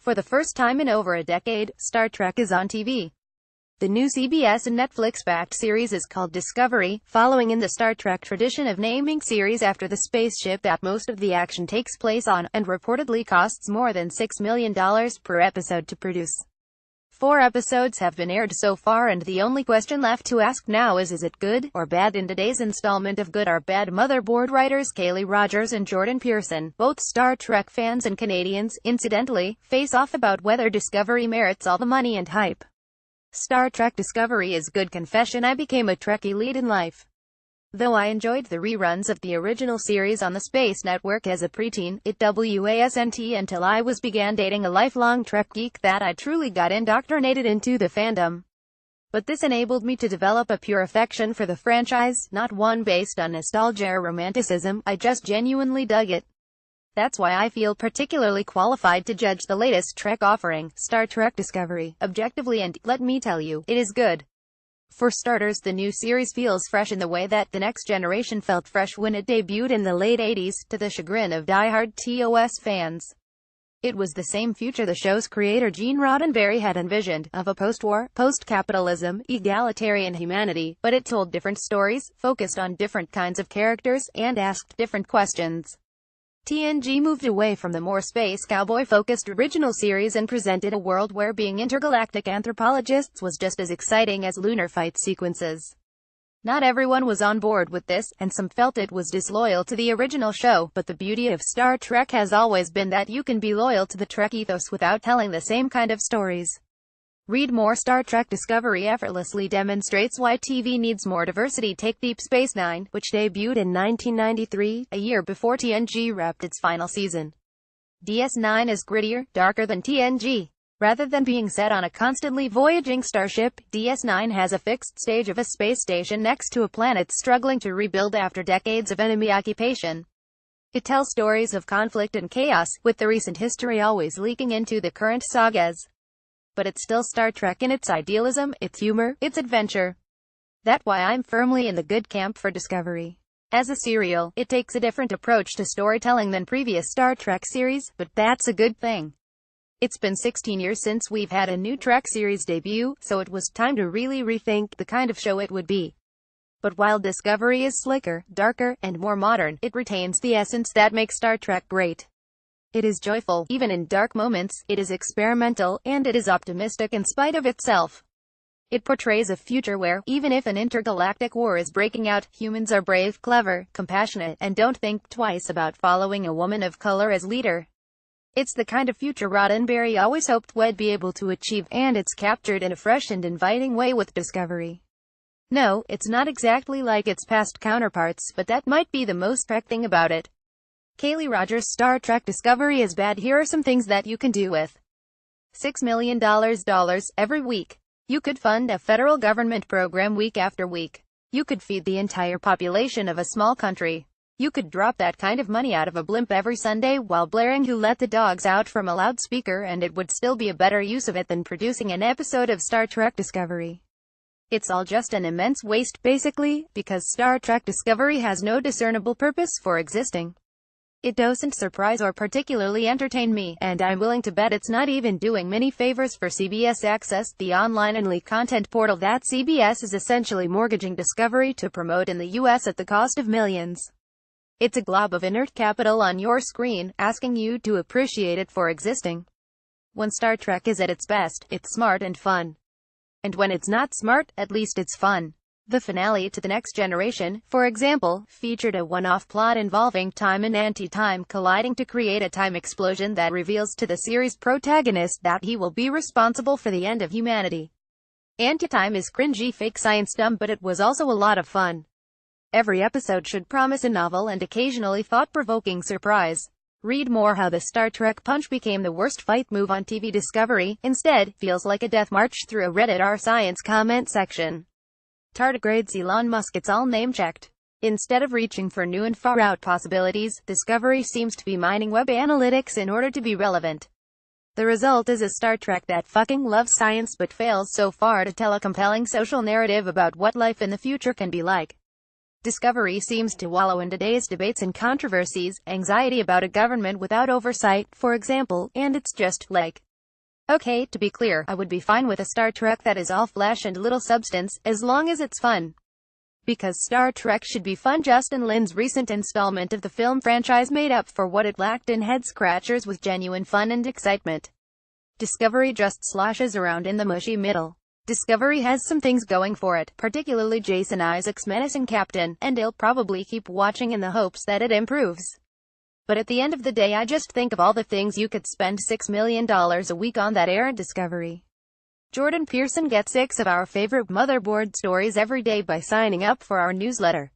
For the first time in over a decade, Star Trek is on TV. The new CBS and Netflix-backed series is called Discovery, following in the Star Trek tradition of naming series after the spaceship that most of the action takes place on, and reportedly costs more than $6 million per episode to produce. 4 episodes have been aired so far, and the only question left to ask now is it good or bad? In today's installment of Good or Bad, Motherboard writers Kaylee Rogers and Jordan Pearson, both Star Trek fans and Canadians, incidentally, face off about whether Discovery merits all the money and hype. Star Trek Discovery is good. Confession: I became a Trekkie late in life. Though I enjoyed the reruns of the original series on the Space Network as a preteen, it wasn't until I began dating a lifelong Trek geek that I truly got indoctrinated into the fandom. But this enabled me to develop a pure affection for the franchise, not one based on nostalgia or romanticism. I just genuinely dug it. That's why I feel particularly qualified to judge the latest Trek offering, Star Trek Discovery, objectively, and, let me tell you, it is good. For starters, the new series feels fresh in the way that The Next Generation felt fresh when it debuted in the late 80s, to the chagrin of die-hard TOS fans. It was the same future the show's creator Gene Roddenberry had envisioned, of a post-war, post-capitalism, egalitarian humanity, but it told different stories, focused on different kinds of characters, and asked different questions. TNG moved away from the more space cowboy-focused original series and presented a world where being intergalactic anthropologists was just as exciting as lunar fight sequences. Not everyone was on board with this, and some felt it was disloyal to the original show, but the beauty of Star Trek has always been that you can be loyal to the Trek ethos without telling the same kind of stories. Read more. Star Trek Discovery effortlessly demonstrates why TV needs more diversity. Take Deep Space Nine, which debuted in 1993, a year before TNG wrapped its final season. DS9 is grittier, darker than TNG. Rather than being set on a constantly voyaging starship, DS9 has a fixed stage of a space station next to a planet struggling to rebuild after decades of enemy occupation. It tells stories of conflict and chaos, with the recent history always leaking into the current sagas. But it's still Star Trek in its idealism, its humor, its adventure. That's why I'm firmly in the good camp for Discovery. As a serial, it takes a different approach to storytelling than previous Star Trek series, but that's a good thing. It's been 16 years since we've had a new Trek series debut, so it was time to really rethink the kind of show it would be. But while Discovery is slicker, darker, and more modern, it retains the essence that makes Star Trek great. It is joyful, even in dark moments, it is experimental, and it is optimistic in spite of itself. It portrays a future where, even if an intergalactic war is breaking out, humans are brave, clever, compassionate, and don't think twice about following a woman of color as leader. It's the kind of future Roddenberry always hoped we'd be able to achieve, and it's captured in a fresh and inviting way with Discovery. No, it's not exactly like its past counterparts, but that might be the most Trek thing about it. Kaylee Rogers. Star Trek Discovery is bad. Here are some things that you can do with $6 million every week. You could fund a federal government program week after week. You could feed the entire population of a small country. You could drop that kind of money out of a blimp every Sunday while blaring "Who Let the Dogs Out" from a loudspeaker, and it would still be a better use of it than producing an episode of Star Trek Discovery. It's all just an immense waste, basically, because Star Trek Discovery has no discernible purpose for existing. It doesn't surprise or particularly entertain me, and I'm willing to bet it's not even doing many favors for CBS Access, the online-only content portal that CBS is essentially mortgaging Discovery to promote in the US at the cost of millions. It's a glob of inert capital on your screen, asking you to appreciate it for existing. When Star Trek is at its best, it's smart and fun. And when it's not smart, at least it's fun. The finale to The Next Generation, for example, featured a one-off plot involving time and anti-time colliding to create a time explosion that reveals to the series' protagonist that he will be responsible for the end of humanity. Anti-time is cringy fake science dumb, but it was also a lot of fun. Every episode should promise a novel and occasionally thought-provoking surprise. Read more. How the Star Trek punch became the worst fight move on TV. Discovery, instead, feels like a death march through a Reddit r/science comment section. Tardigrades Elon Musk. It's all name-checked. Instead of reaching for new and far-out possibilities, Discovery seems to be mining web analytics in order to be relevant. The result is a Star Trek that fucking loves science but fails so far to tell a compelling social narrative about what life in the future can be like. Discovery seems to wallow in today's debates and controversies, anxiety about a government without oversight, for example, and it's just, like, Okay, to be clear, I would be fine with a Star Trek that is all flesh and little substance, as long as it's fun. Because Star Trek should be fun. Justin Lin's recent installment of the film franchise made up for what it lacked in head-scratchers with genuine fun and excitement. Discovery just sloshes around in the mushy middle. Discovery has some things going for it, particularly Jason Isaacs' menacing captain, and I'll probably keep watching in the hopes that it improves. But at the end of the day, I just think of all the things you could spend $6 million a week on that air at Discovery. Jordan Pearson gets 6 of our favorite motherboard stories every day by signing up for our newsletter.